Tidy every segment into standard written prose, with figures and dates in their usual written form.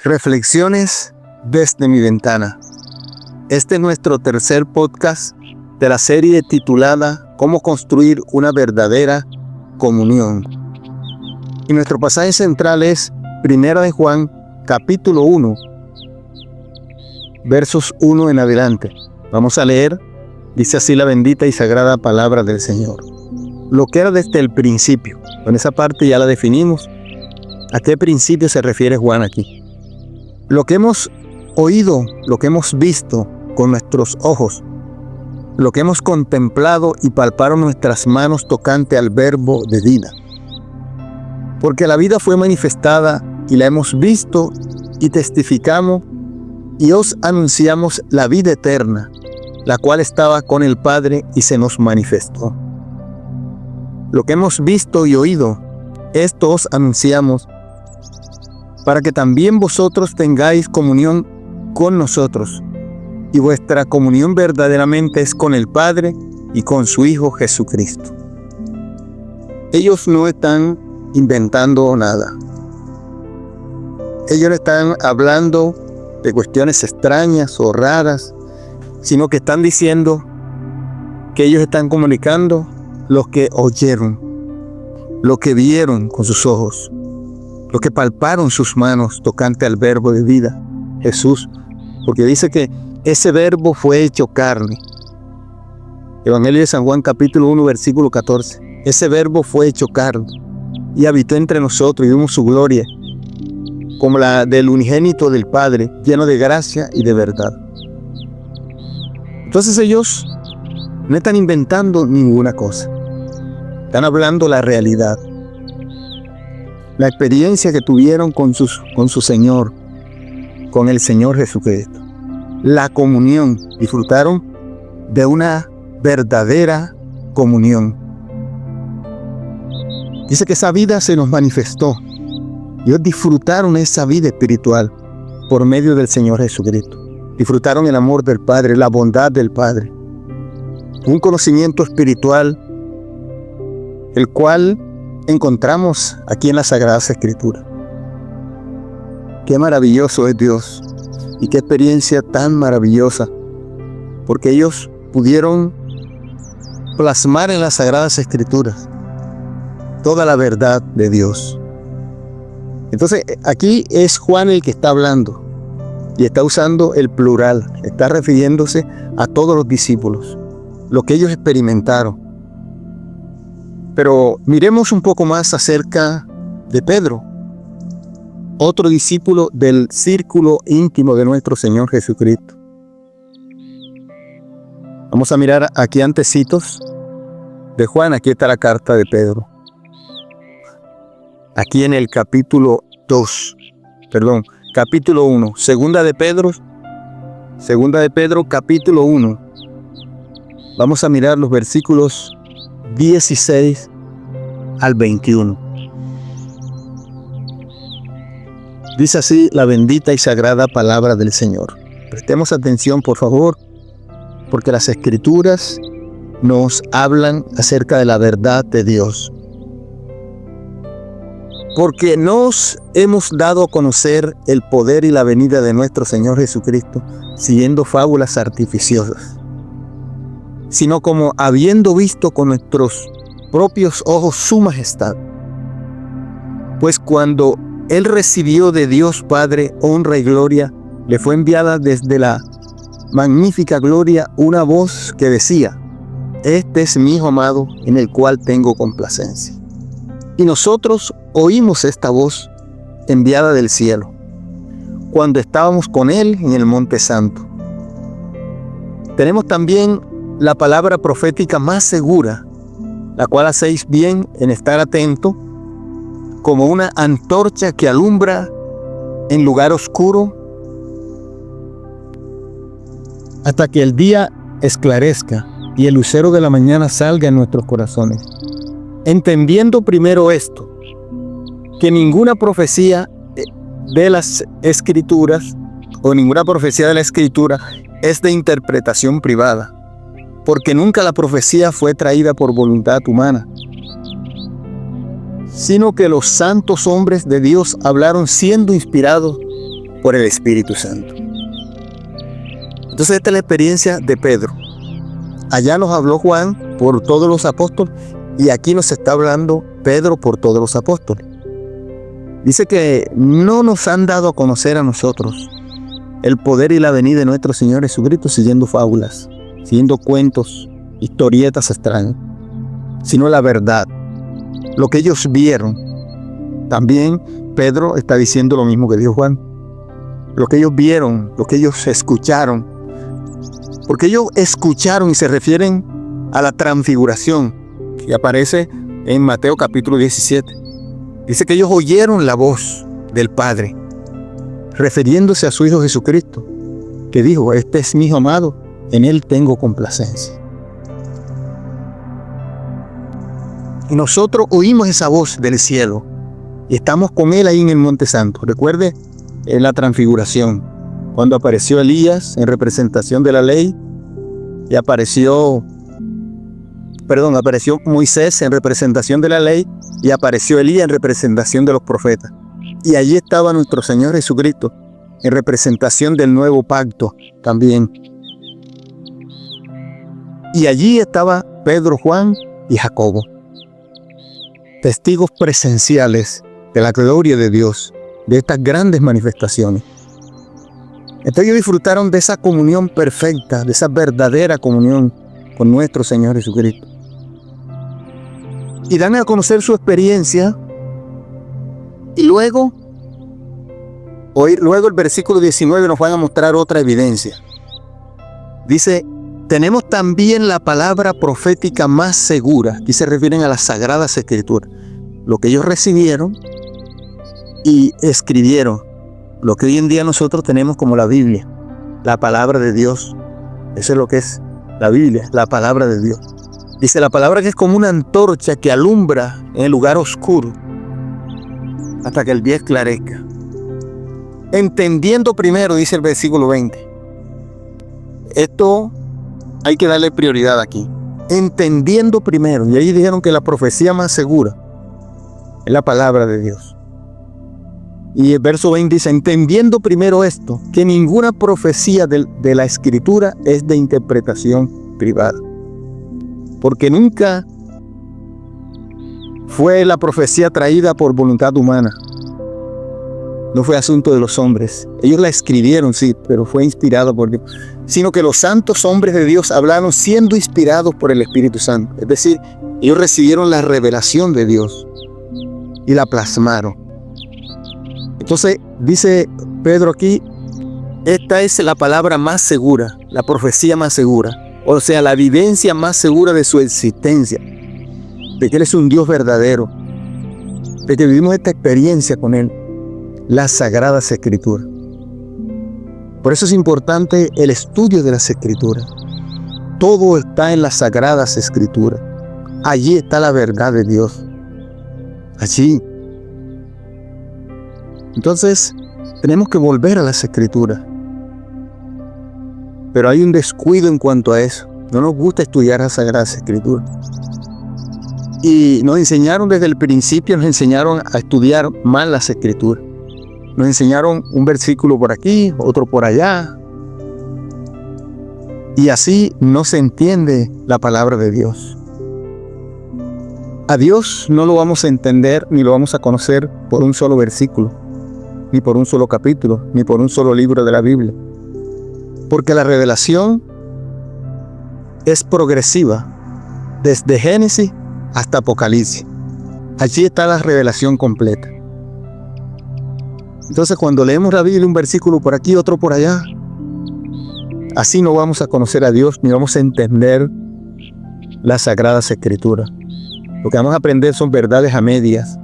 Reflexiones desde mi ventana. Este es nuestro tercer podcast de la serie titulada Cómo construir una verdadera comunión. Y nuestro pasaje central es 1 de Juan, capítulo 1, versos 1 en adelante. Vamos a leer, dice así la bendita y sagrada palabra del Señor. Lo que era desde el principio. En esa parte ya la definimos. ¿A qué principio se refiere Juan aquí? Lo que hemos oído, lo que hemos visto con nuestros ojos, lo que hemos contemplado y palparon nuestras manos tocante al verbo de vida. Porque la vida fue manifestada y la hemos visto y testificamos y os anunciamos la vida eterna, la cual estaba con el Padre y se nos manifestó. Lo que hemos visto y oído, esto os anunciamos, para que también vosotros tengáis comunión con nosotros, y vuestra comunión verdaderamente es con el Padre y con su Hijo Jesucristo. Ellos no están inventando nada. Ellos no están hablando de cuestiones extrañas o raras, sino que están diciendo que ellos están comunicando lo que oyeron, lo que vieron con sus ojos, lo que palparon sus manos tocante al verbo de vida, Jesús, porque dice que ese verbo fue hecho carne. Evangelio de San Juan capítulo 1 versículo 14. Ese verbo fue hecho carne y habitó entre nosotros y vimos su gloria como la del unigénito del Padre, lleno de gracia y de verdad. Entonces ellos no están inventando ninguna cosa. Están hablando la realidad. La experiencia que tuvieron con su Señor, con el Señor Jesucristo. La comunión. Disfrutaron de una verdadera comunión. Dice que esa vida se nos manifestó. Ellos disfrutaron esa vida espiritual por medio del Señor Jesucristo. Disfrutaron el amor del Padre, la bondad del Padre. Un conocimiento espiritual, el cual encontramos aquí en las Sagradas Escrituras. Qué maravilloso es Dios y qué experiencia tan maravillosa, porque ellos pudieron plasmar en las Sagradas Escrituras toda la verdad de Dios. Entonces aquí es Juan el que está hablando y está usando el plural, está refiriéndose a todos los discípulos, lo que ellos experimentaron. Pero miremos un poco más acerca de Pedro, otro discípulo del círculo íntimo de nuestro Señor Jesucristo. Vamos a mirar aquí antecitos de Juan. Aquí está la carta de Pedro. Aquí en el capítulo 1. Segunda de Pedro, capítulo 1. Vamos a mirar los versículos 16 al 21. Dice así la bendita y sagrada palabra del Señor. Prestemos atención, por favor, porque las Escrituras nos hablan acerca de la verdad de Dios. Porque nos hemos dado a conocer el poder y la venida de nuestro Señor Jesucristo, siguiendo fábulas artificiosas, sino como habiendo visto con nuestros propios ojos su majestad. Pues cuando Él recibió de Dios Padre honra y gloria, le fue enviada desde la magnífica gloria una voz que decía: Este es mi Hijo amado, en el cual tengo complacencia. Y nosotros oímos esta voz enviada del cielo, cuando estábamos con Él en el Monte Santo. Tenemos también la palabra profética más segura, la cual hacéis bien en estar atento, como una antorcha que alumbra en lugar oscuro, hasta que el día esclarezca y el lucero de la mañana salga en nuestros corazones. Entendiendo primero esto, que ninguna profecía de las Escrituras o ninguna profecía de la Escritura es de interpretación privada, porque nunca la profecía fue traída por voluntad humana, sino que los santos hombres de Dios hablaron siendo inspirados por el Espíritu Santo. Entonces esta es la experiencia de Pedro. Allá nos habló Juan por todos los apóstoles y aquí nos está hablando Pedro por todos los apóstoles. Dice que no nos han dado a conocer a nosotros el poder y la venida de nuestro Señor Jesucristo siguiendo fábulas, siguiendo cuentos, historietas extrañas, sino la verdad, lo que ellos vieron. También Pedro está diciendo lo mismo que dijo Juan, lo que ellos vieron, lo que ellos escucharon, porque ellos escucharon y se refieren a la transfiguración que aparece en Mateo capítulo 17. Dice que ellos oyeron la voz del Padre, refiriéndose a su Hijo Jesucristo, que dijo: este es mi Hijo amado, en él tengo complacencia. Y nosotros oímos esa voz del cielo y estamos con él ahí en el Monte Santo. Recuerde en la transfiguración, cuando apareció Elías en representación de la ley y apareció Moisés en representación de la ley y apareció Elías en representación de los profetas. Y allí estaba nuestro Señor Jesucristo en representación del nuevo pacto también. Y allí estaba Pedro, Juan y Jacobo, testigos presenciales de la gloria de Dios, de estas grandes manifestaciones. Entonces ellos disfrutaron de esa comunión perfecta, de esa verdadera comunión con nuestro Señor Jesucristo. Y dan a conocer su experiencia. Y luego el versículo 19 nos van a mostrar otra evidencia. Dice: tenemos también la palabra profética más segura. Aquí se refieren a las Sagradas Escrituras. Lo que ellos recibieron y escribieron. Lo que hoy en día nosotros tenemos como la Biblia. La palabra de Dios. Eso es lo que es la Biblia, la palabra de Dios. Dice la palabra que es como una antorcha que alumbra en el lugar oscuro hasta que el día esclarezca. Entendiendo primero, dice el versículo 20. Esto hay que darle prioridad aquí. Entendiendo primero. Y ahí dijeron que la profecía más segura es la palabra de Dios. Y el verso 20 dice: entendiendo primero esto, que ninguna profecía de la Escritura es de interpretación privada. Porque nunca fue la profecía traída por voluntad humana. No fue asunto de los hombres. Ellos la escribieron, sí, pero fue inspirado por Dios. Sino que los santos hombres de Dios hablaron siendo inspirados por el Espíritu Santo. Es decir, ellos recibieron la revelación de Dios y la plasmaron. Entonces, dice Pedro aquí, esta es la palabra más segura, la profecía más segura. O sea, la evidencia más segura de su existencia. De que Él es un Dios verdadero. De que vivimos esta experiencia con Él. Las Sagradas Escrituras. Por eso es importante el estudio de las Escrituras. Todo está en las Sagradas Escrituras. Allí está la verdad de Dios. Allí. Entonces, tenemos que volver a las Escrituras. Pero hay un descuido en cuanto a eso. No nos gusta estudiar las Sagradas Escrituras. Y nos enseñaron desde el principio, nos enseñaron a estudiar mal las Escrituras. Nos enseñaron un versículo por aquí, otro por allá. Y así no se entiende la palabra de Dios. A Dios no lo vamos a entender ni lo vamos a conocer por un solo versículo, ni por un solo capítulo, ni por un solo libro de la Biblia. Porque la revelación es progresiva, desde Génesis hasta Apocalipsis. Allí está la revelación completa. Entonces, cuando leemos la Biblia, un versículo por aquí, otro por allá, así no vamos a conocer a Dios, ni vamos a entender las Sagradas Escrituras. Lo que vamos a aprender son verdades a medias.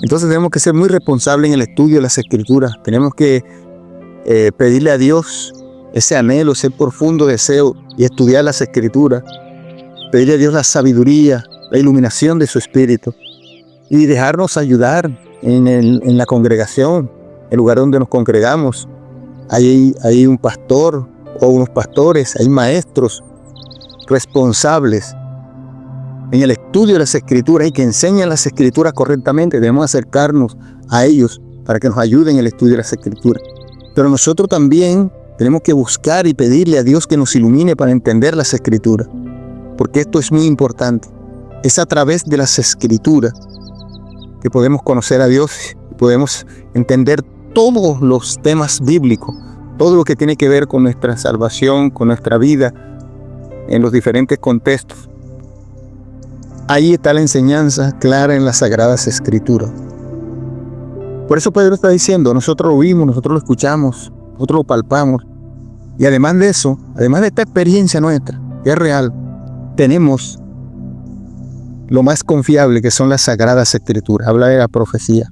Entonces tenemos que ser muy responsables en el estudio de las Escrituras. Tenemos que pedirle a Dios ese anhelo, ese profundo deseo y estudiar las Escrituras. Pedirle a Dios la sabiduría, la iluminación de su Espíritu y dejarnos ayudar en la congregación, el lugar donde nos congregamos. Hay un pastor o unos pastores, hay maestros responsables en el estudio de las Escrituras y que enseñan las Escrituras correctamente. Debemos acercarnos a ellos para que nos ayude en el estudio de las Escrituras. Pero nosotros también tenemos que buscar y pedirle a Dios que nos ilumine para entender las Escrituras, porque esto es muy importante. Es a través de las Escrituras que podemos conocer a Dios, podemos entender todos los temas bíblicos, todo lo que tiene que ver con nuestra salvación, con nuestra vida, en los diferentes contextos. Ahí está la enseñanza clara en las Sagradas Escrituras. Por eso Pedro está diciendo, nosotros lo vimos, nosotros lo escuchamos, nosotros lo palpamos. Y además de eso, además de esta experiencia nuestra, que es real, tenemos lo más confiable, que son las Sagradas Escrituras. Habla de la profecía,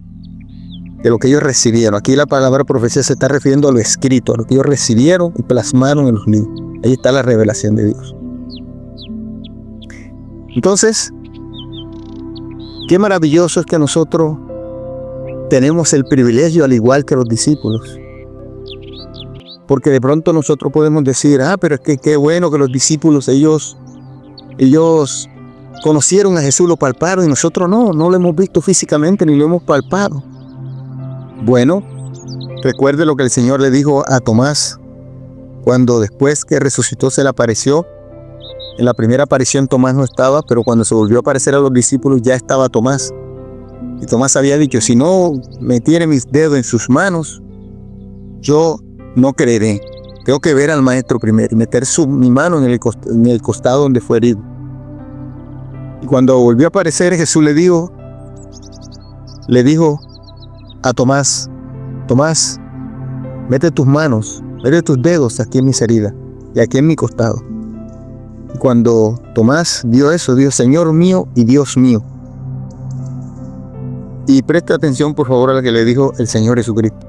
de lo que ellos recibieron. Aquí la palabra profecía se está refiriendo a lo escrito, a lo que ellos recibieron y plasmaron en los libros. Ahí está la revelación de Dios. Entonces, qué maravilloso es que nosotros tenemos el privilegio, al igual que los discípulos. Porque de pronto nosotros podemos decir, pero es que qué bueno que los discípulos, ellos conocieron a Jesús, lo palparon, y nosotros no lo hemos visto físicamente ni lo hemos palpado. Bueno, recuerde lo que el Señor le dijo a Tomás cuando después que resucitó se le apareció. En la primera aparición Tomás no estaba, pero cuando se volvió a aparecer a los discípulos ya estaba Tomás. Y Tomás había dicho, si no metiere mis dedos en sus manos, yo no creeré. Tengo que ver al Maestro primero y meter mi mano en el costado donde fue herido. Y cuando volvió a aparecer, Jesús le dijo a Tomás, Tomás, mete tus manos, mete tus dedos aquí en mis heridas y aquí en mi costado. Y cuando Tomás vio eso, dijo, Señor mío y Dios mío. Y presta atención, por favor, a lo que le dijo el Señor Jesucristo.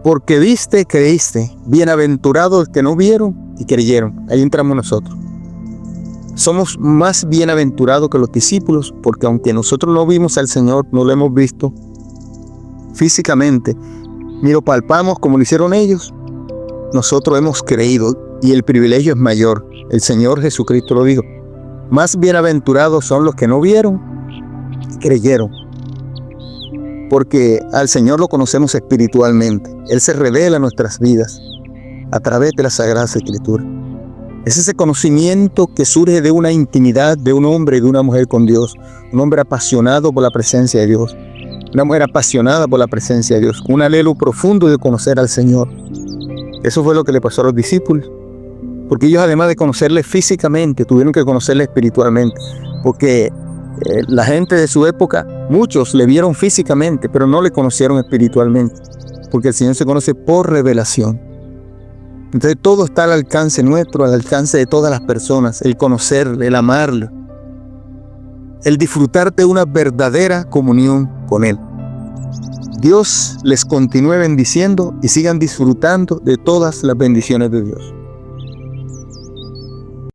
Porque viste, creíste, bienaventurados los que no vieron y creyeron. Ahí entramos nosotros. Somos más bienaventurados que los discípulos, porque aunque nosotros no vimos al Señor, no lo hemos visto físicamente, ni lo palpamos como lo hicieron ellos, nosotros hemos creído y el privilegio es mayor. El Señor Jesucristo lo dijo. Más bienaventurados son los que no vieron y creyeron. Porque al Señor lo conocemos espiritualmente. Él se revela en nuestras vidas a través de las Sagradas Escrituras. Es ese conocimiento que surge de una intimidad de un hombre y de una mujer con Dios. Un hombre apasionado por la presencia de Dios. Una mujer apasionada por la presencia de Dios. Un anhelo profundo de conocer al Señor. Eso fue lo que le pasó a los discípulos. Porque ellos, además de conocerle físicamente, tuvieron que conocerle espiritualmente. Porque la gente de su época, muchos le vieron físicamente, pero no le conocieron espiritualmente. Porque el Señor se conoce por revelación. Entonces todo está al alcance nuestro, al alcance de todas las personas. El conocerle, el amarlo. El disfrutar de una verdadera comunión con Él. Dios les continúe bendiciendo y sigan disfrutando de todas las bendiciones de Dios.